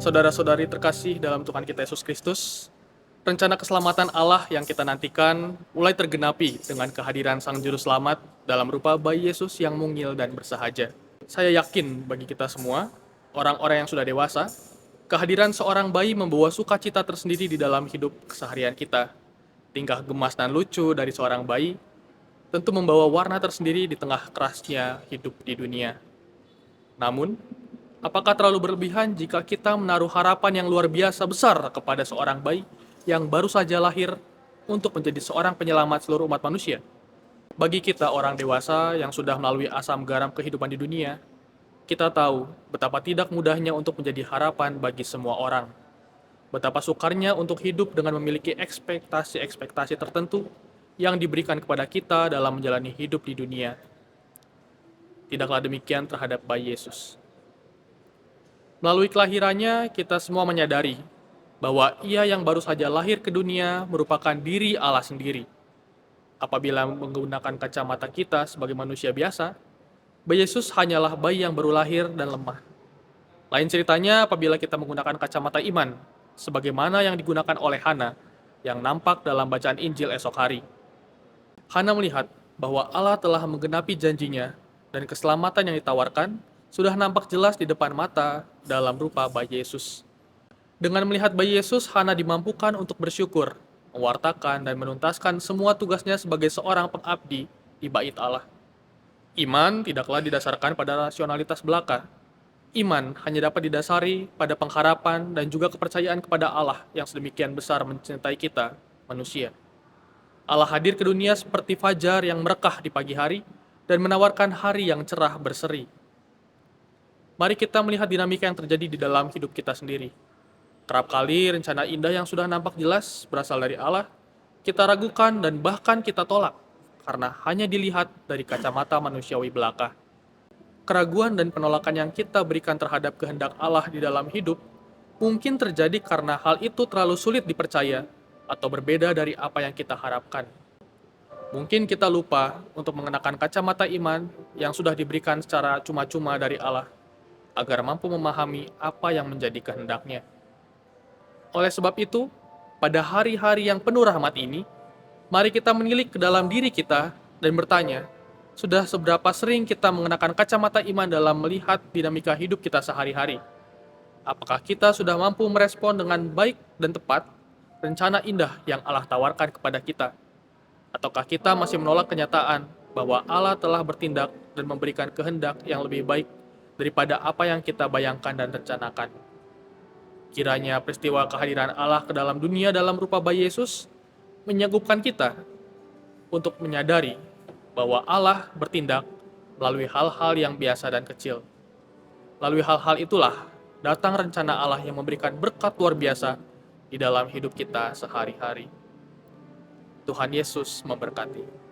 Saudara-saudari terkasih dalam Tuhan kita Yesus Kristus, rencana keselamatan Allah yang kita nantikan mulai tergenapi dengan kehadiran Sang Juru Selamat dalam rupa bayi Yesus yang mungil dan bersahaja. Saya yakin bagi kita semua, orang-orang yang sudah dewasa, kehadiran seorang bayi membawa sukacita tersendiri di dalam hidup keseharian kita. Tingkah gemas dan lucu dari seorang bayi tentu membawa warna tersendiri di tengah kerasnya hidup di dunia. Namun, apakah terlalu berlebihan jika kita menaruh harapan yang luar biasa besar kepada seorang bayi yang baru saja lahir untuk menjadi seorang penyelamat seluruh umat manusia? Bagi kita orang dewasa yang sudah melalui asam garam kehidupan di dunia, kita tahu betapa tidak mudahnya untuk menjadi harapan bagi semua orang. Betapa sukarnya untuk hidup dengan memiliki ekspektasi-ekspektasi tertentu yang diberikan kepada kita dalam menjalani hidup di dunia. Tidaklah demikian terhadap bayi Yesus. Melalui kelahirannya, kita semua menyadari bahwa Ia yang baru saja lahir ke dunia merupakan diri Allah sendiri. Apabila menggunakan kacamata kita sebagai manusia biasa, bayi Yesus hanyalah bayi yang baru lahir dan lemah. Lain ceritanya apabila kita menggunakan kacamata iman, sebagaimana yang digunakan oleh Hana yang nampak dalam bacaan Injil esok hari. Hana melihat bahwa Allah telah menggenapi janjinya dan keselamatan yang ditawarkan sudah nampak jelas di depan mata dalam rupa bayi Yesus. Dengan melihat bayi Yesus, Hana dimampukan untuk bersyukur, mewartakan dan menuntaskan semua tugasnya sebagai seorang pengabdi di bait Allah. Iman tidaklah didasarkan pada rasionalitas belaka. Iman hanya dapat didasari pada pengharapan dan juga kepercayaan kepada Allah yang sedemikian besar mencintai kita, manusia. Allah hadir ke dunia seperti fajar yang merekah di pagi hari dan menawarkan hari yang cerah berseri. Mari kita melihat dinamika yang terjadi di dalam hidup kita sendiri. Kerap kali rencana indah yang sudah nampak jelas berasal dari Allah, kita ragukan dan bahkan kita tolak karena hanya dilihat dari kacamata manusiawi belaka. Keraguan dan penolakan yang kita berikan terhadap kehendak Allah di dalam hidup mungkin terjadi karena hal itu terlalu sulit dipercaya atau berbeda dari apa yang kita harapkan. Mungkin kita lupa untuk mengenakan kacamata iman yang sudah diberikan secara cuma-cuma dari Allah, agar mampu memahami apa yang menjadi kehendaknya. Oleh sebab itu, pada hari-hari yang penuh rahmat ini, mari kita menilik ke dalam diri kita dan bertanya, sudah seberapa sering kita mengenakan kacamata iman dalam melihat dinamika hidup kita sehari-hari? Apakah kita sudah mampu merespon dengan baik dan tepat rencana indah yang Allah tawarkan kepada kita? Ataukah kita masih menolak kenyataan bahwa Allah telah bertindak dan memberikan kehendak yang lebih baik daripada apa yang kita bayangkan dan rencanakan? Kiranya peristiwa kehadiran Allah ke dalam dunia dalam rupa bayi Yesus menyanggup kita untuk menyadari bahwa Allah bertindak melalui hal-hal yang biasa dan kecil. Melalui hal-hal itulah datang rencana Allah yang memberikan berkat luar biasa di dalam hidup kita sehari-hari. Tuhan Yesus memberkati.